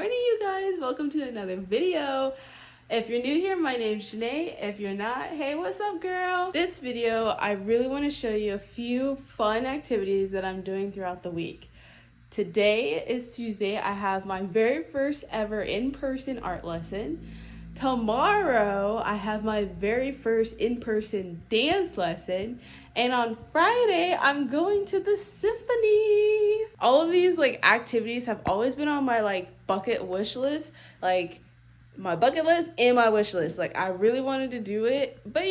morning, you guys. Welcome to another video. If you're new here, my name's Janae. If you're not, hey, what's up, girl? This video, I really want to show you a few fun activities that I'm doing throughout the week. Today is Tuesday. I have my very first ever in-person art lesson. Tomorrow, I have my very first in-person dance lesson. And on Friday, I'm going to the Symphony. All of these activities have always been on my bucket wish list. My bucket list and my wish list. I really wanted to do it, but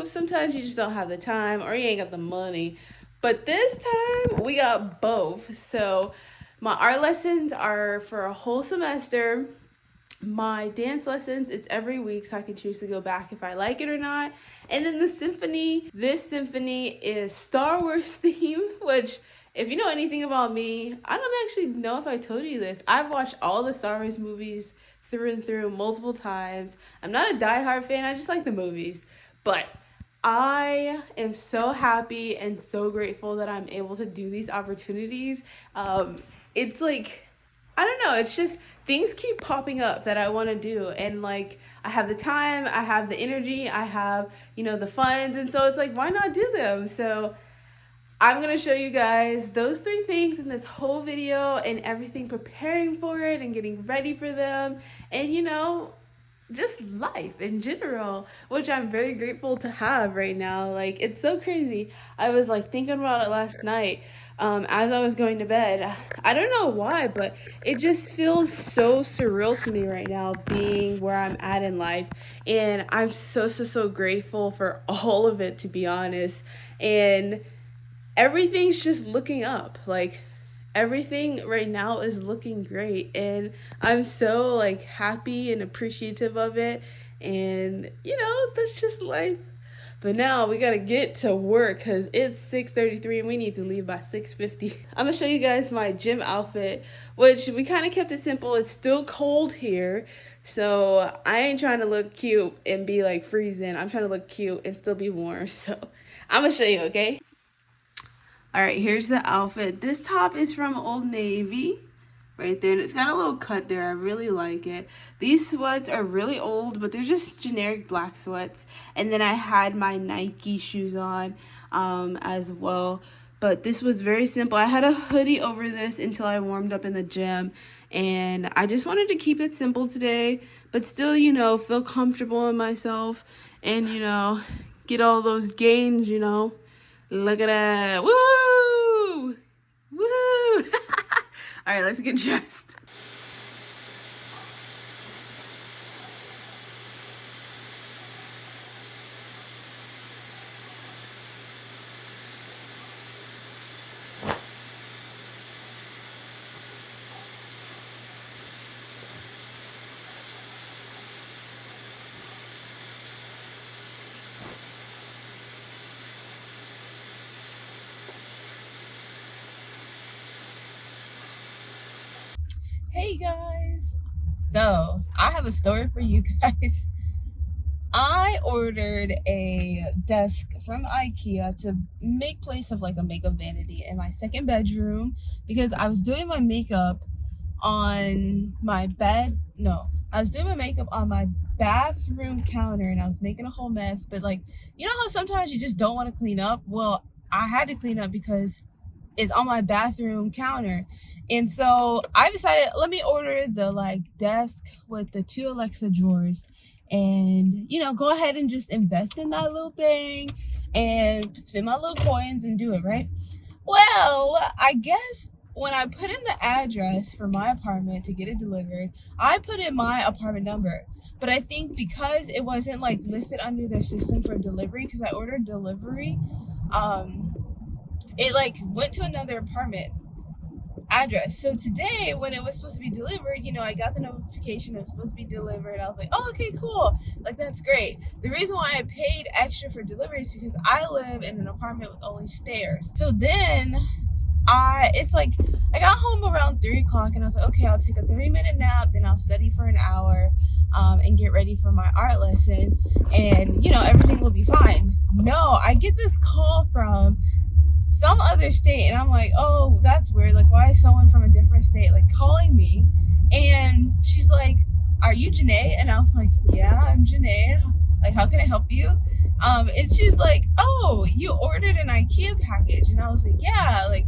sometimes you just don't have the time or you ain't got the money. But this time we got both. So my art lessons are for a whole semester. My dance lessons, it's every week, so I can choose to go back if I like it or not. And then the symphony, this symphony is Star Wars themed, which if you know anything about me, I don't actually know if I told you this. I've watched all the Star Wars movies through and through multiple times. I'm not a diehard fan, I just like the movies. But I am so happy and so grateful that I'm able to do these opportunities. It's I don't know, it's just things keep popping up that I want to do, and I have the time, I have the energy, I have the funds, and so it's why not do them? So I'm gonna show you guys those 3 things in this whole video and everything preparing for it and getting ready for them, and just life in general, which I'm very grateful to have right now. It's so crazy. I was thinking about it last night as I was going to bed. I don't know why, but it just feels so surreal to me right now being where I'm at in life, and I'm so grateful for all of it, to be honest. And everything's just looking up. Everything right now is looking great, and I'm so happy and appreciative of it. And that's just life. But now we gotta get to work because it's 6:33 and we need to leave by 6:50. I'm gonna show you guys my gym outfit, which we kind of kept it simple. It's still cold here, so I ain't trying to look cute and be freezing. I'm trying to look cute and still be warm. So I'm gonna show you, okay? All right, here's the outfit. This top is from Old Navy right there, and it's got a little cut there. I really like it. These sweats are really old, but they're just generic black sweats. And then I had my Nike shoes on as well, but this was very simple. I had a hoodie over this until I warmed up in the gym, and I just wanted to keep it simple today, but still feel comfortable in myself and get all those gains. Look at that. Woo! Woo! All right, let's get dressed. Hey guys, so I have a story for you guys. I ordered a desk from IKEA to make place of a makeup vanity in my second bedroom because I was doing my makeup on my bed. No, I was doing my makeup on my bathroom counter and I was making a whole mess. But how sometimes you just don't want to clean up? Well, I had to clean up because it's on my bathroom counter. And so I decided, let me order the desk with the 2 Alexa drawers and go ahead and just invest in that little thing and spend my little coins and do it, right? Well, I guess when I put in the address for my apartment to get it delivered, I put in my apartment number. But I think because it wasn't listed under their system for delivery, because I ordered delivery, it went to another apartment address. So today when it was supposed to be delivered, I got the notification it was supposed to be delivered. I was like, oh, okay, cool, that's great. The reason why I paid extra for delivery is because I live in an apartment with only stairs. So then I got home around 3 o'clock and I was like, okay, I'll take a 3-minute nap, then I'll study for an hour and get ready for my art lesson, and everything will be fine. No, I get this call from some other state, and I'm like, oh, that's weird. Why is someone from a different state calling me And she's like, "Are you Janae?" And I'm like, "Yeah, I'm Janae. Like, how can I help you?" And she's like, "Oh, you ordered an IKEA package." And I was like, "Yeah, like,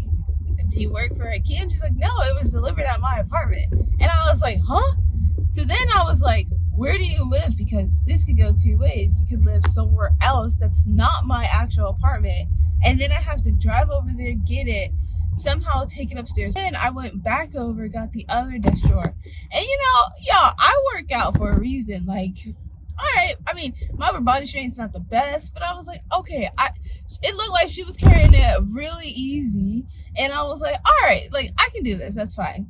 do you work for IKEA?" And she's like, "No, it was delivered at my apartment." And I was like, "Huh?" So then I was like, "Where do you live? Because this could go two ways. You could live somewhere else that's not my actual apartment, and then I have to drive over there, get it, somehow take it upstairs." Then I went back over, got the other desk drawer. And y'all, I work out for a reason. Like, all right, I mean, my upper body straight's not the best, but I was like, okay, it looked like she was carrying it really easy, and I was like, all right, like, I can do this, that's fine.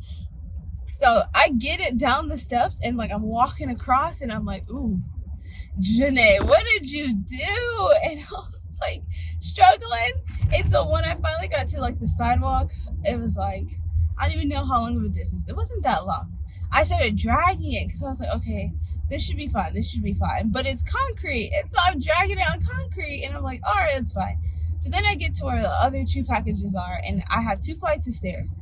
So I get it down the steps, and like I'm walking across, and I'm like, "Ooh, Janae, what did you do?" And I was like struggling. And so when I finally got to like the sidewalk, it was like, I don't even know how long of a distance. It wasn't that long. I started dragging it because I was like, okay, this should be fine. This should be fine. But it's concrete. And so I'm dragging it on concrete, and I'm like, all right, it's fine. So then I get to where the other two packages are, and I have 2 flights of stairs.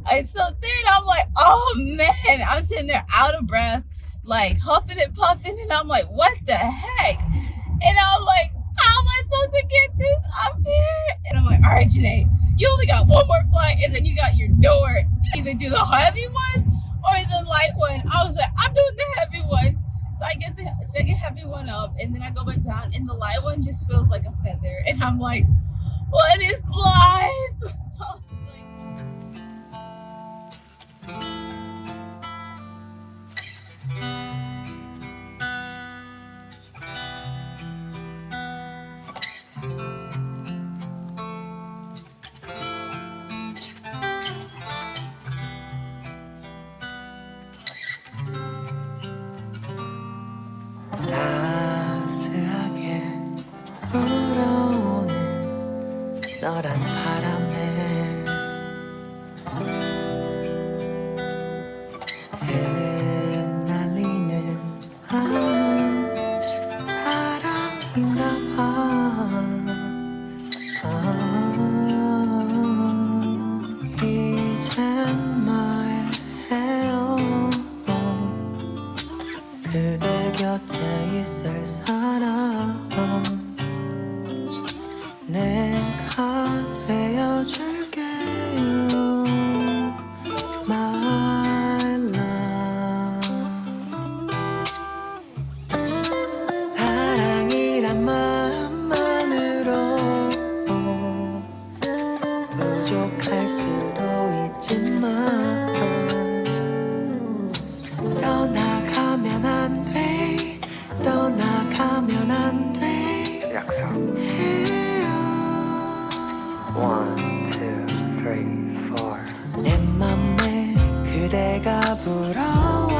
And so then I'm like, oh man, I'm sitting there out of breath, like huffing and puffing, and I'm like, what the heck? And I'm like, how am I supposed to get this up here? And I'm like, all right, Janae, you only got one more flight, and then you got your door. You either do the heavy one or the light one. I was like, I'm doing the heavy one. So I get the second heavy one up, and then I go back down, and the light one just feels like a feather. And I'm like, what is life? 따스하게 불어오는 너란 바람에 흩날리는 마음 사랑인가 봐. 이젠 말해요. 그대 곁에 있을 사람 내가 되어줄게요. My love. 사랑이란 마음만으로 부족할 수도 있지만 떠나가면 안 돼, 떠나가면 안 돼. 약속. One, two, three, four. 내 맘에 그대가 불어와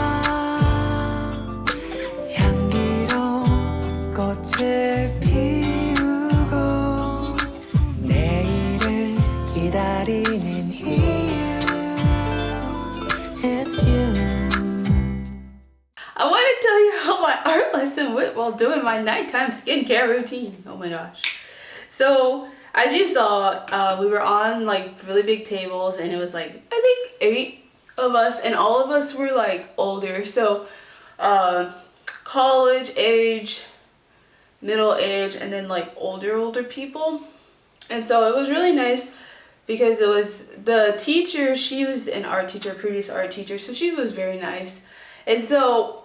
향기로운 꽃을 피우고 내일을 기다리는 이유 It's you. I want to tell you how my art lesson went while doing my nighttime skincare routine. Oh my gosh. So as you saw, we were on like really big tables, and it was like, I think 8 of us, and all of us were like older. So college age, middle age, and then like older people. And so it was really nice because it was the teacher, she was an art teacher, previous art teacher, so she was very nice. And so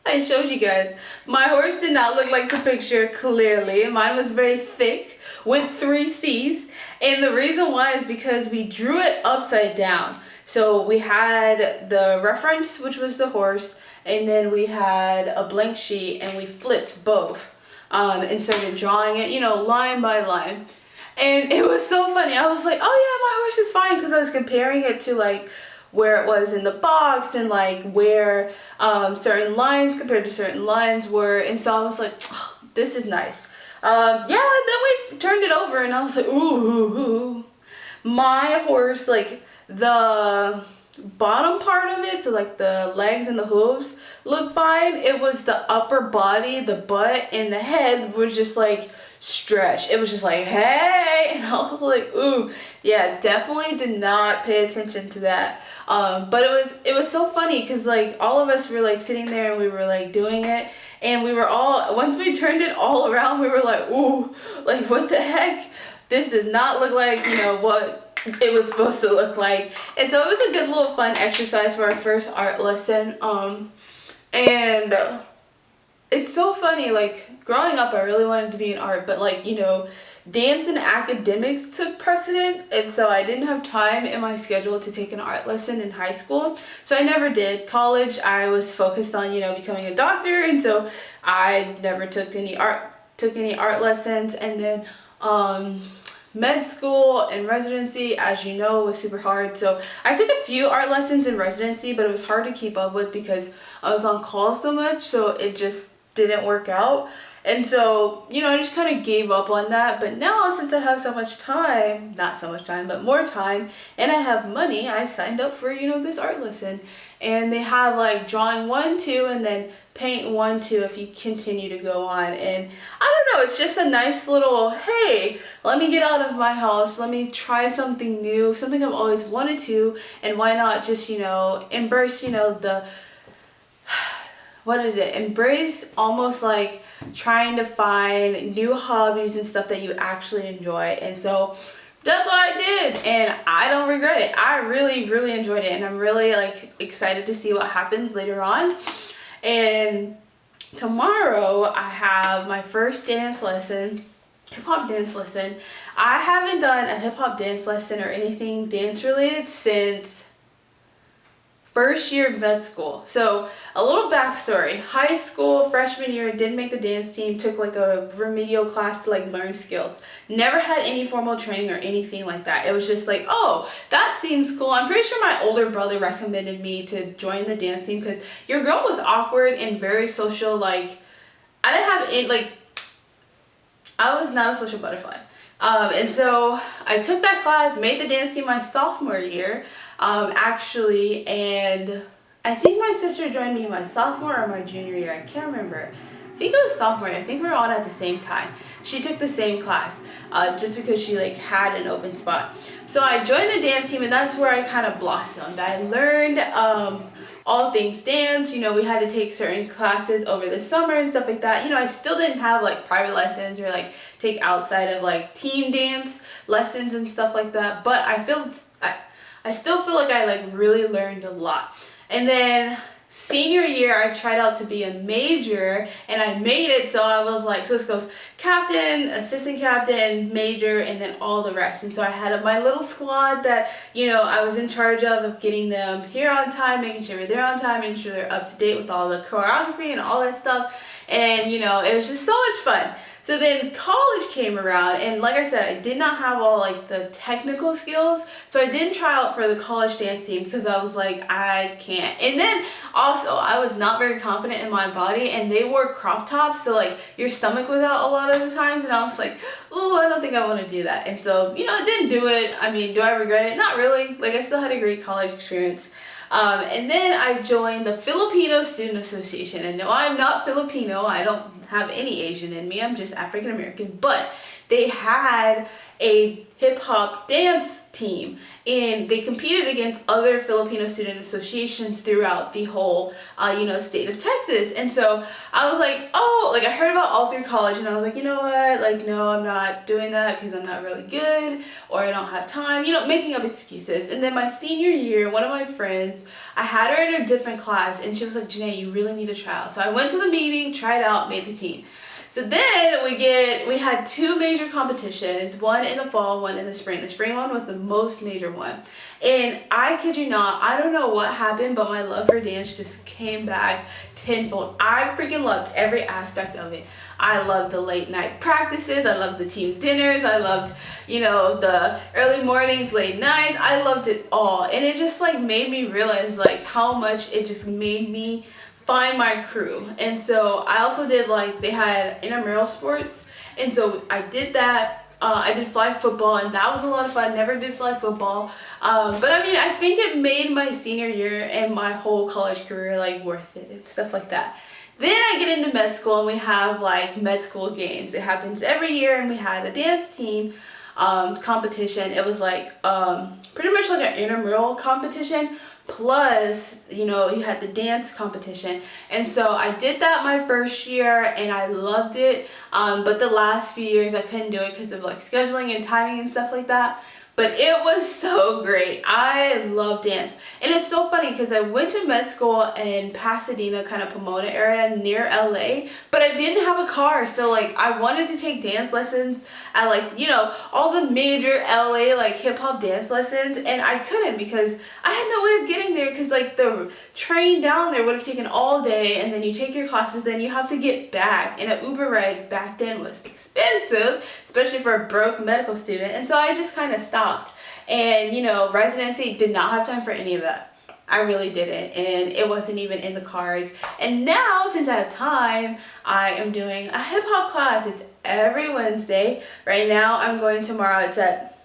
I showed you guys, my horse did not look like the picture, clearly. Mine was very thick with 3 C's, and the reason why is because we drew it upside down. So we had the reference, which was the horse, and then we had a blank sheet, and we flipped both and started drawing it, line by line. And it was so funny. I was like, oh yeah, my horse is fine, because I was comparing it to like where it was in the box, and like where certain lines compared to certain lines were. And so I was like, oh, this is nice. Yeah, then we turned it over, and I was like, ooh. My horse, like the bottom part of it, so like the legs and the hooves look fine. It was the upper body, the butt and the head were just like stretch. It was just like, hey, and I was like, ooh, yeah, definitely did not pay attention to that. But it was so funny because like all of us were like sitting there and we were like doing it, and we were all, once we turned it all around, we were like, ooh, like what the heck? This does not look like, you know, what it was supposed to look like. And so it was a good little fun exercise for our first art lesson. And it's so funny, like growing up I really wanted to be in art, but like, you know, dance and academics took precedent, and so I didn't have time in my schedule to take an art lesson in high school, so I never did. College I was focused on, you know, becoming a doctor, and so I never took any art lessons. And then med school and residency, as you know, was super hard, so I took a few art lessons in residency, but it was hard to keep up with because I was on call so much, so it just didn't work out. And so, you know, I just kind of gave up on that. But now, since I have so much time, not so much time, but more time, and I have money, I signed up for, you know, this art lesson. And they have like drawing 1, 2, and then paint 1, 2 if you continue to go on. And I don't know, it's just a nice little, hey, let me get out of my house, let me try something new, something I've always wanted to, and why not just, you know, embrace, you know, embrace almost like trying to find new hobbies and stuff that you actually enjoy. And so that's what I did, and I don't regret it. I really, really enjoyed it, and I'm really like excited to see what happens later on. And tomorrow I have my first dance lesson, hip-hop dance lesson. I haven't done a hip-hop dance lesson or anything dance related since first year of med school. So a little backstory: high school freshman year, didn't make the dance team, took like a remedial class to like learn skills. Never had any formal training or anything like that. It was just like, oh, that seems cool. I'm pretty sure my older brother recommended me to join the dance team because your girl was awkward and very social. Like I didn't have it, like I was not a social butterfly. And so I took that class, made the dance team my sophomore year, actually, and I think my sister joined me my sophomore or my junior year, I can't remember. I think it was sophomore year. I think we were on at the same time. She took the same class, just because she like had an open spot. So I joined the dance team, and that's where I kind of blossomed. I learned all things dance. You know, we had to take certain classes over the summer and stuff like that. You know, I still didn't have like private lessons or like take outside of like team dance lessons and stuff like that, but I still feel like I like really learned a lot. And then senior year I tried out to be a major, and I made it. So I was like, so this goes captain, assistant captain, major, and then all the rest. And so I had my little squad that, you know, I was in charge of getting them here on time, making sure they're on time, making sure they're up to date with all the choreography and all that stuff. And you know, it was just so much fun. So then college came around, and like I said, I did not have all like the technical skills, so I didn't try out for the college dance team because I was like, I can't. And then also I was not very confident in my body, and they wore crop tops, so like your stomach was out a lot of the times, and I was like, oh, I don't think I want to do that. And so, you know, I didn't do it. I mean, do I regret it? Not really. Like, I still had a great college experience. And then I joined the Filipino Student Association. And no, I'm not Filipino. I don't have any Asian in me. I'm just African American. But they had a hip-hop dance team, and they competed against other Filipino student associations throughout the whole state of Texas. And so I was like, oh, like I heard about all through college, and I was like, you know what, like, no, I'm not doing that because I'm not really good, or I don't have time, you know, making up excuses. And then my senior year, one of my friends, I had her in a different class, and she was like, Janae, you really need to try out. So I went to the meeting, tried out, made the team. So then we had two major competitions, one in the fall, one in the spring. The spring one was the most major one. And I kid you not, I don't know what happened, but my love for dance just came back tenfold. I freaking loved every aspect of it. I loved the late night practices. I loved the team dinners. I loved, you know, the early mornings, late nights. I loved it all. And it just like made me realize like how much it just made me find my crew. And so I also did, like, they had intramural sports, and so I did that. I did flag football, and that was a lot of fun. Never did flag football, but I mean, I think it made my senior year and my whole college career like worth it and stuff like that. Then I get into med school and we have like med school games. It happens every year, and we had a dance team competition. It was like pretty much like an intramural competition, plus you had the dance competition. And so I did that my first year and I loved it, but the last few years I couldn't do it because of like scheduling and timing and stuff like that. But it was so great. I love dance. And it's so funny because I went to med school in Pasadena, kind of Pomona area near LA, but I didn't have a car. So like I wanted to take dance lessons at like, all the major LA like hip hop dance lessons, and I couldn't because I had no way of getting there, because like the train down there would have taken all day, and then you take your classes, then you have to get back, and an Uber ride back then was expensive, especially for a broke medical student. And so I just kind of stopped. And residency did not have time for any of that. I really didn't, and it wasn't even in the cards. And now, since I have time, I am doing a hip hop class. It's every Wednesday. Right now I'm going tomorrow. It's at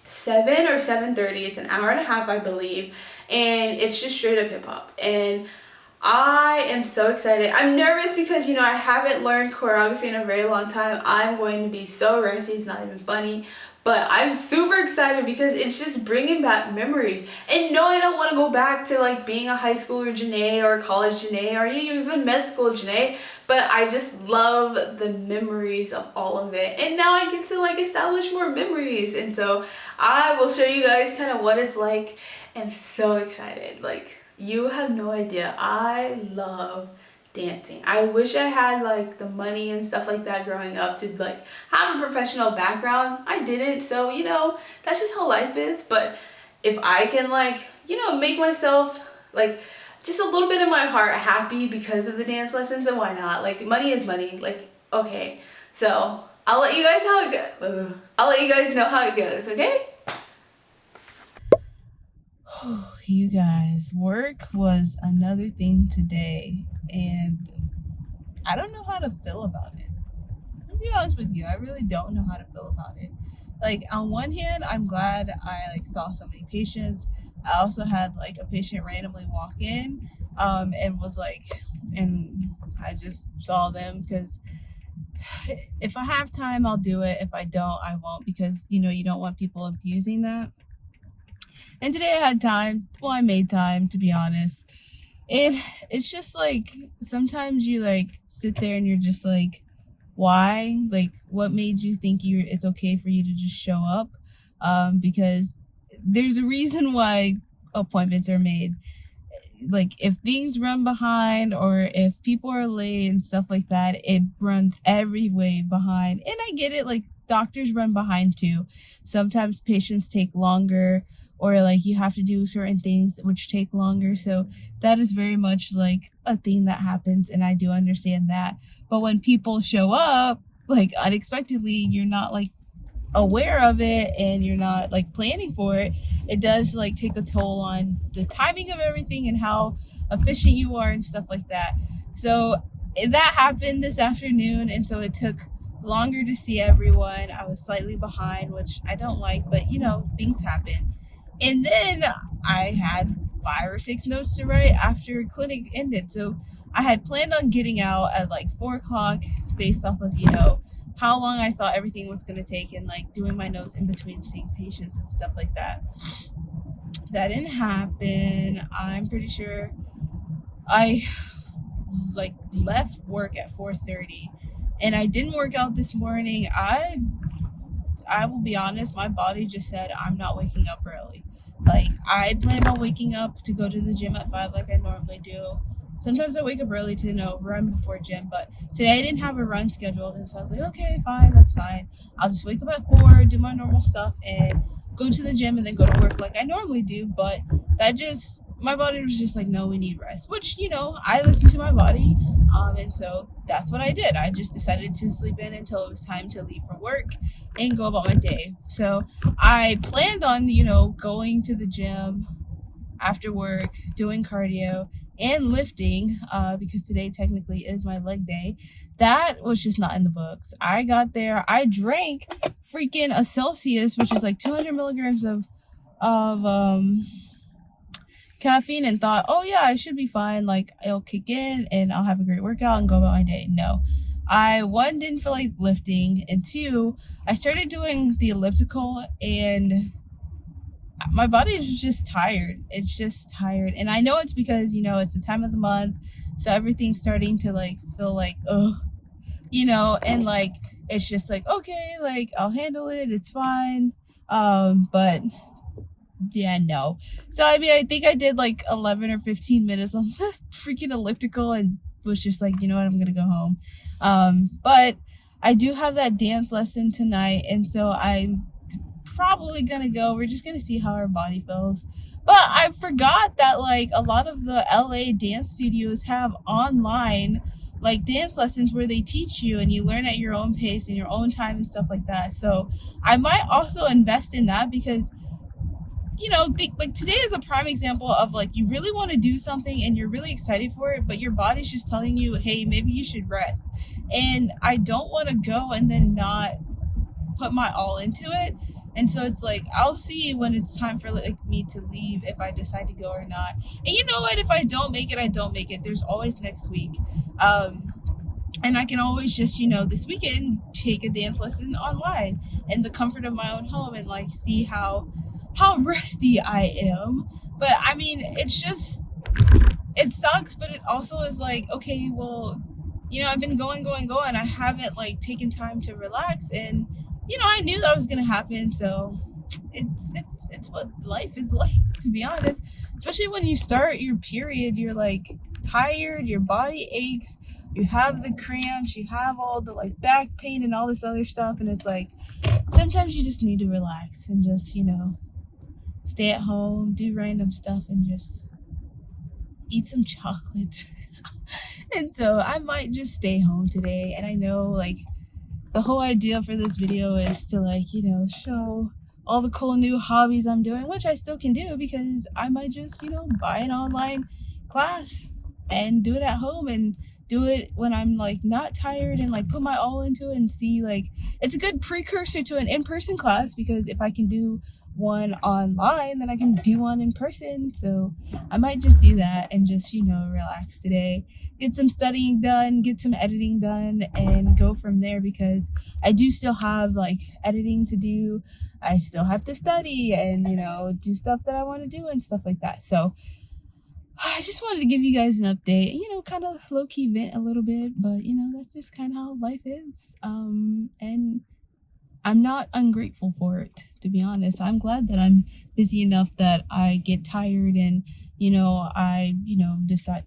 7 or 7:30. It's an hour and a half, I believe, and it's just straight up hip hop. And I am so excited. I'm nervous because I haven't learned choreography in a very long time. I'm going to be so rusty, it's not even funny. But I'm super excited because it's just bringing back memories. And no, I don't want to go back to like being a high schooler Janae or college Janae or even med school Janae. But I just love the memories of all of it. And now I get to like establish more memories. And so I will show you guys kind of what it's like. And so excited. Like, you have no idea. I love dancing. I wish I had like the money and stuff like that growing up to like have a professional background. I didn't, so that's just how life is. But if I can like make myself like just a little bit of my heart happy because of the dance lessons, then why not? Like, money is money. Like, okay, so I'll let you guys I'll let you guys know how it goes, okay? You guys, work was another thing today, and I don't know how to feel about it. To be honest with you, I really don't know how to feel about it. Like, on one hand, I'm glad I like saw so many patients. I also had like a patient randomly walk in, and was like, and I just saw them because if I have time, I'll do it. If I don't, I won't, because you don't want people abusing that. And today I had time. Well, I made time, to be honest. And it's just like, sometimes you like sit there and you're just like, why? Like, what made you think it's okay for you to just show up? Because there's a reason why appointments are made. Like, if things run behind or if people are late and stuff like that, it runs every way behind. And I get it, like, doctors run behind too. Sometimes patients take longer, or like you have to do certain things which take longer. So that is very much like a thing that happens, and I do understand that. But when people show up like unexpectedly, you're not like aware of it and you're not like planning for it, it does like take a toll on the timing of everything and how efficient you are and stuff like that. So that happened this afternoon, and so it took longer to see everyone. I was slightly behind, which I don't like, but things happen. And then I had 5 or 6 notes to write after clinic ended. So I had planned on getting out at like 4 o'clock based off of, how long I thought everything was going to take, and like doing my notes in between seeing patients and stuff like that. That didn't happen. I'm pretty sure I like left work at 4:30, and I didn't work out this morning. I will be honest, my body just said I'm not waking up early. Like, I planned on waking up to go to the gym at 5 like I normally do. Sometimes I wake up early to run before gym, but today I didn't have a run scheduled, and so I was like, okay, fine, that's fine. I'll just wake up at 4, do my normal stuff, and go to the gym, and then go to work like I normally do. But my body was just like, no, we need rest, which, I listen to my body, and so that's what I did. I just decided to sleep in until it was time to leave for work and go about my day. So I planned on, going to the gym after work, doing cardio and lifting, because today technically is my leg day. That was just not in the books. I got there, I drank freaking a Celsius, which is like 200 milligrams of caffeine and thought, oh yeah, I should be fine. Like it'll kick in and I'll have a great workout and go about my day. No. I, one, didn't feel like lifting, and two, I started doing the elliptical and my body is just tired. It's just tired. And I know it's because, you know, it's the time of the month. So everything's starting to like feel like, ugh, you know, and like, it's just like, okay, like I'll handle it. It's fine. But yeah, no. So, I mean, I think I did like 11 or 15 minutes on the freaking elliptical and was just like, you know what, I'm going to go home. But I do have that dance lesson tonight. And so I'm probably gonna go. We're just gonna see how our body feels. But I forgot that like a lot of the LA dance studios have online like dance lessons where they teach you and you learn at your own pace and your own time and stuff like that. So I might also invest in that because, you know, like today is a prime example of like you really want to do something and you're really excited for it, but your body's just telling you, hey, maybe you should rest. And I don't want to go and then not put my all into it. And so it's like, I'll see when it's time for like me to leave if I decide to go or not. And you know what? If I don't make it, I don't make it. There's always next week. And I can always just, you know, this weekend take a dance lesson online in the comfort of my own home and like see how rusty I am. But I mean, it's just, it sucks, but it also is like, okay, well, you know, I've been going. I haven't like taken time to relax, and you know, I knew that was gonna happen. So it's what life is like, to be honest. Especially when you start your period, you're like tired, your body aches, you have the cramps, you have all the like back pain and all this other stuff, and it's like sometimes you just need to relax and just, you know, stay at home, do random stuff, and just eat some chocolate. And so I might just stay home today. And I know like the whole idea for this video is to like, you know, show all the cool new hobbies I'm doing, which I still can do because I might just, you know, buy an online class and do it at home and do it when I'm like not tired and like put my all into it and see like it's a good precursor to an in-person class, because if I can do one online, then I can do one in person. So I might just do that and just, you know, relax today, get some studying done, get some editing done, and go from there, because I do still have like editing to do. I still have to study and, you know, do stuff that I want to do and stuff like that. So I just wanted to give you guys an update, you know, kind of low-key vent a little bit, but you know, that's just kind of how life is. And I'm not ungrateful for it, to be honest. I'm glad that I'm busy enough that I get tired and, you know, I, you know, decide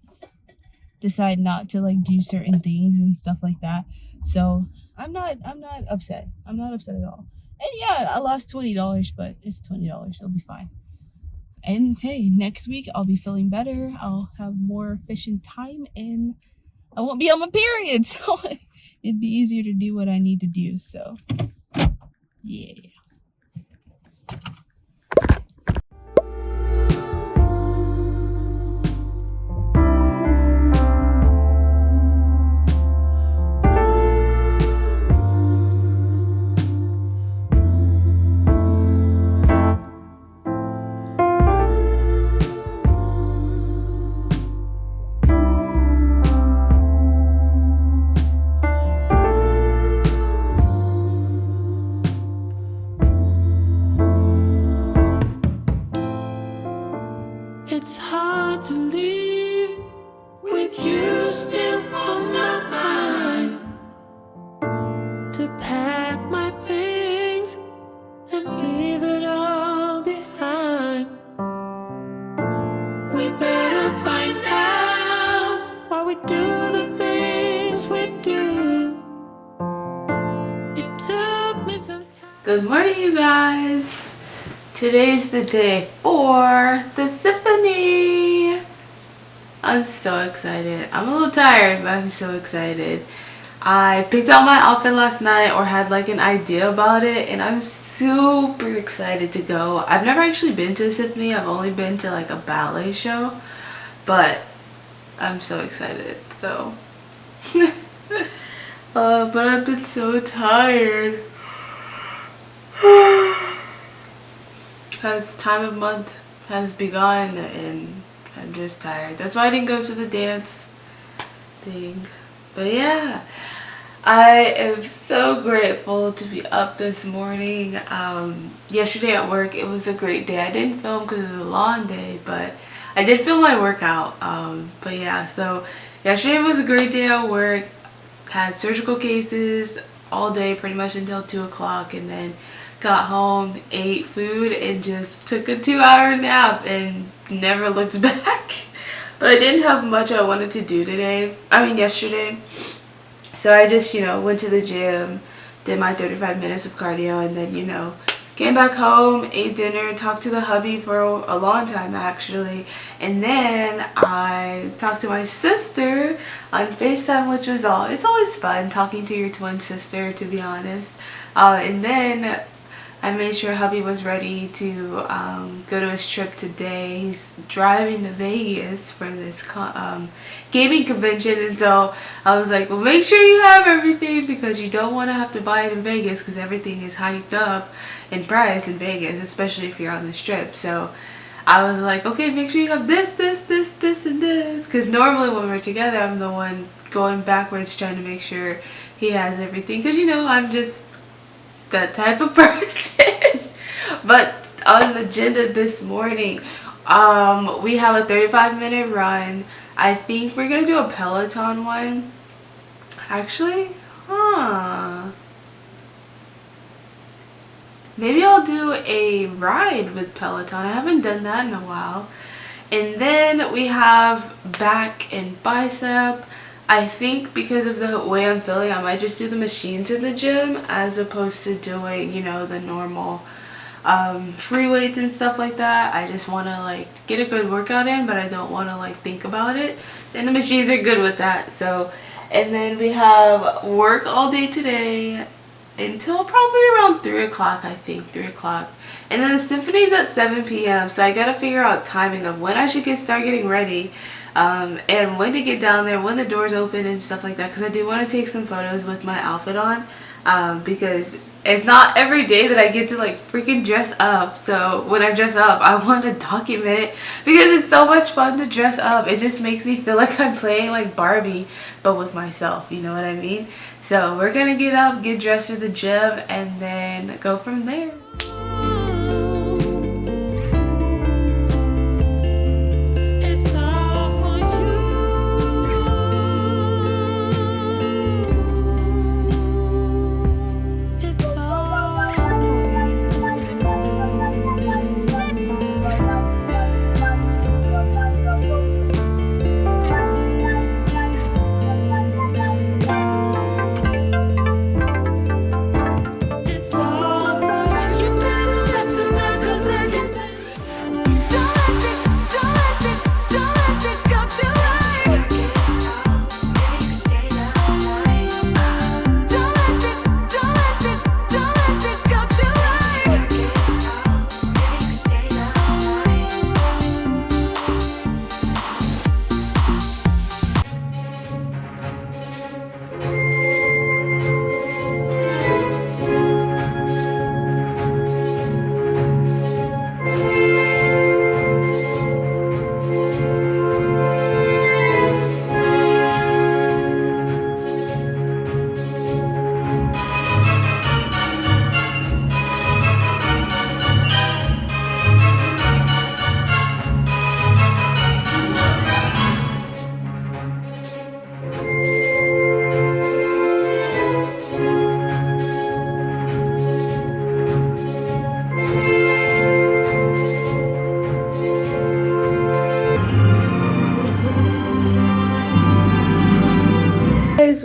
not to like do certain things and stuff like that. So I'm not upset. I'm not upset at all. And yeah, I lost $20, but it's $20. It'll be fine. And hey, next week I'll be feeling better. I'll have more efficient time and I won't be on my period. So it'd be easier to do what I need to do. So yeah. It's hard to leave with you still on my mind, to pack my things and leave it all behind. We better find out why we do the things we do. It took me some time. Good morning, you guys. Today's the day for the Symphony. I'm so excited. I'm a little tired, but I'm so excited. I picked out my outfit last night, or had like an idea about it, and I'm super excited to go. I've never actually been to a Symphony. I've only been to like a ballet show, but I'm so excited. So but I've been so tired because time of month has begun and I'm just tired. That's why I didn't go to the dance thing. But yeah, I am so grateful to be up this morning. Yesterday at work, it was a great day. I didn't film because it was a long day, but I did film my workout. But yeah, so yesterday was a great day at work. Had surgical cases all day pretty much until 2 o'clock, and then got home, ate food, and just took a 2-hour nap and never looked back. But I didn't have much I wanted to do yesterday. So I just, went to the gym, did my 35 minutes of cardio, and then, came back home, ate dinner, talked to the hubby for a long time actually, and then I talked to my sister on FaceTime, which was it's always fun talking to your twin sister, to be honest. And then I made sure hubby was ready to go to his trip today. He's driving to Vegas for this gaming convention, and so I was like, well, make sure you have everything because you don't want to have to buy it in Vegas because everything is hiked up in price in Vegas, especially if you're on this trip. So I was like, okay, make sure you have this, and this, because normally when we're together, I'm the one going backwards trying to make sure he has everything, because I'm just that type of person. But on the agenda this morning, we have a 35-minute run. I think we're gonna do a Peloton one. Actually, maybe I'll do a ride with Peloton. I haven't done that in a while. And then we have back and bicep. I think because of the way I'm feeling, I might just do the machines in the gym as opposed to doing, the normal free weights and stuff like that. I just want to get a good workout in, but I don't want to think about it. And the machines are good with that. So, and then we have work all day today until probably around 3 o'clock, I think, 3 o'clock. And then the Symphony's at 7 p.m. So I got to figure out timing of when I should start getting ready. And when to get down there, when the doors open and stuff like that, because I do want to take some photos with my outfit on, because it's not every day that I get to freaking dress up. So when I dress up, I want to document it because it's so much fun to dress up. It just makes me feel like I'm playing like Barbie, but with myself, you know what I mean? So we're gonna get up, get dressed for the gym, and then go from there.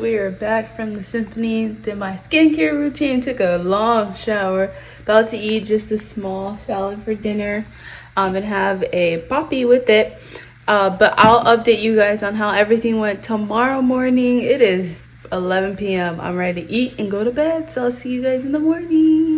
We are back from the Symphony, did my skincare routine, took a long shower, about to eat just a small salad for dinner, and have a poppy with it. But I'll update you guys on how everything went tomorrow morning. It is 11 p.m. I'm ready to eat and go to bed, so I'll see you guys in the morning.